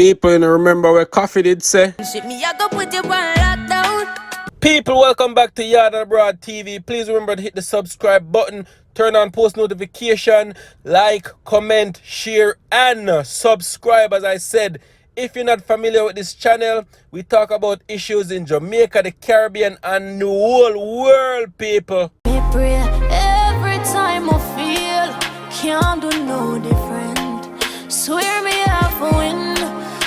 People, you know, remember where coffee did say? People, welcome back to Yard and Abroad TV. Please remember to hit the subscribe button, turn on post notification, like, comment, share, and subscribe. As I said, if you're not familiar with this channel, we talk about issues in Jamaica, the Caribbean, and the whole world, people. Every time I feel can't do no different. Swear me half a win.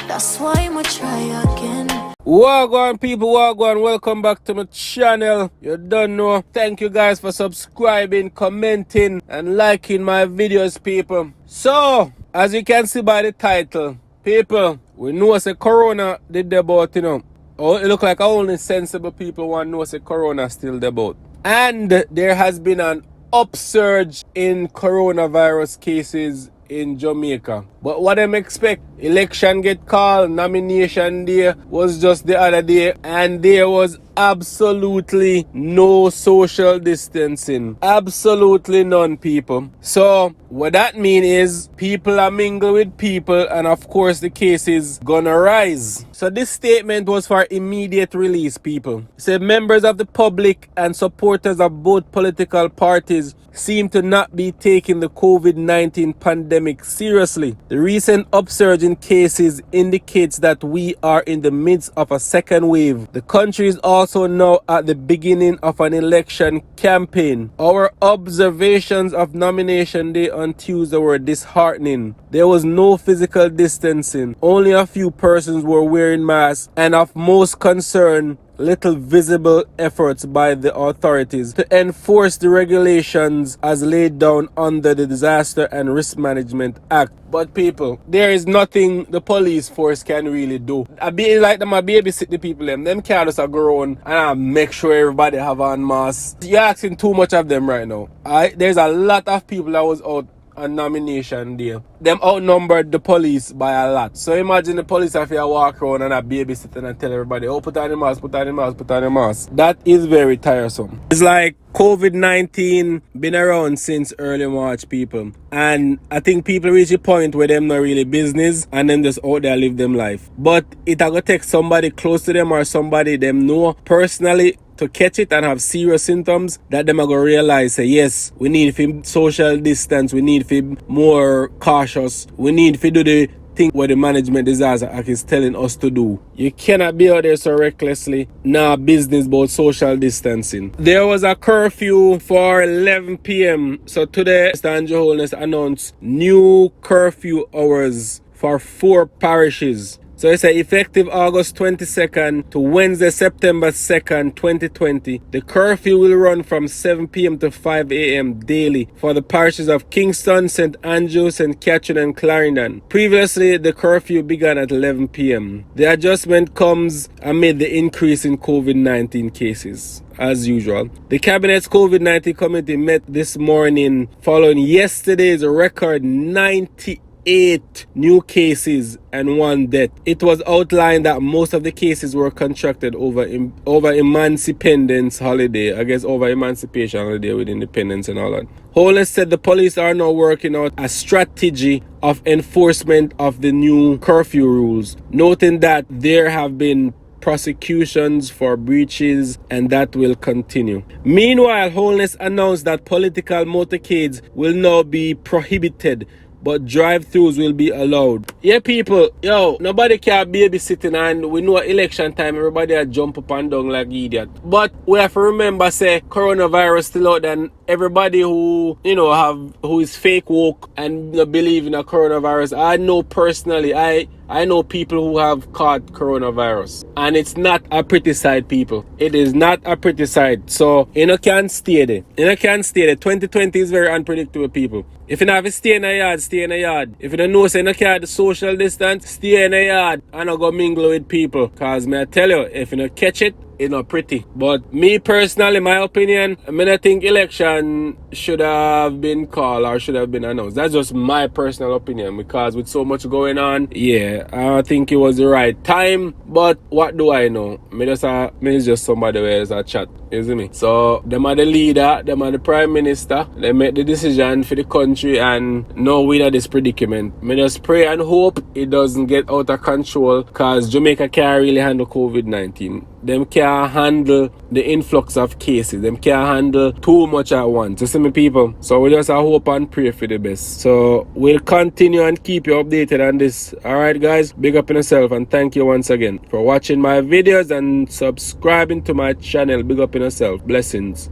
That's why I'ma try again. Wagwan people, wagwan, welcome back to my channel. You don't know. Thank you guys for subscribing, commenting, and liking my videos, people. So, as you can see by the title, people, we know say Corona did the about, you know. Oh, it look like only sensible people want to know say Corona still the about. And there has been an upsurge in coronavirus cases in Jamaica. But what them expect? Election get called, nomination day was just the other day, and there was absolutely no social distancing. Absolutely none, people. So what that means is people are mingle with people, and of course the cases gonna rise. So this statement was for immediate release, people. It said members of the public and supporters of both political parties seem to not be taking the COVID-19 pandemic seriously. The recent upsurge in cases indicates that we are in the midst of a second wave. The country is also now at the beginning of an election campaign. Our observations of nomination day on Tuesday were disheartening. There was no physical distancing. Only a few persons were wearing masks, and of most concern, little visible efforts by the authorities to enforce the regulations as laid down under the Disaster and Risk Management Act. But people, there is nothing the police force can really do. I be like them, I babysit the people them can't just go around and make sure everybody have on masks. You're asking too much of them right now. There's a lot of people that was out on nomination day. Them outnumbered the police by a lot. So imagine the police if you walk around and a babysitting and tell everybody, oh, put on the mask, put on the mask, put on the mask. That is very tiresome. It's like COVID-19 been around since early March, people. And I think people reach a point where them not really business and them just out there live them life. But it a go take somebody close to them or somebody them know personally to catch it and have serious symptoms that them are going to realize, say, yes, we need to social distance, we need to be more cautious, we need to do the thing what the management disaster act is telling us to do. You cannot be out there so recklessly, nah business about social distancing. There was a curfew for 11 p.m. So today, Mr. Andrew Holness announced new curfew hours for 4 parishes. So it's effective August 22nd to Wednesday, September 2nd, 2020. The curfew will run from 7 p.m. to 5 a.m. daily for the parishes of Kingston, St. Andrew, St. Catherine, and Clarendon. Previously, the curfew began at 11 p.m. The adjustment comes amid the increase in COVID-19 cases. As usual, the Cabinet's COVID-19 committee met this morning following yesterday's record 98 new cases and 1 death. It was outlined that most of the cases were contracted over Emancipendence holiday, I guess over Emancipation holiday with independence and all that. Holness said the police are now working out a strategy of enforcement of the new curfew rules, noting that there have been prosecutions for breaches and that will continue. Meanwhile, Holness announced that political motorcades will now be prohibited, but drive-thrus will be allowed. Yeah, people, yo, nobody can babysitting, and we know election time, everybody a jump up and down like idiot. But we have to remember, say, coronavirus still out there, and everybody who, you know, who is fake woke and believe in a coronavirus, I know personally, I know people who have caught coronavirus, and it's not a pretty sight, people. It is not a pretty sight. So, you can't stay there. You can't stay there. 2020 is very unpredictable, people. If you don't have to stay in a yard, stay in a yard. If you don't know, say you can't social distance, stay in a yard and not go mingle with people. Because I tell you, if you don't catch it, it's not pretty. But me personally, my opinion, I mean, I think election should have been called or should have been announced. That's just my personal opinion, because with so much going on, yeah, I think it was the right time. But what do I know? Me just somebody who is a chat. You see me? So them are the leader, them are the prime minister. They make the decision for the country, and now we're in this predicament. Me just pray and hope it doesn't get out of control, because Jamaica can't really handle COVID-19. Them can't handle the influx of cases. Them can't handle too much at once. You see me, people? So we just hope and pray for the best. So we'll continue and keep you updated on this. Alright guys, big up on yourself, and thank you once again for watching my videos and subscribing to my channel. Big up on yourself. Blessings.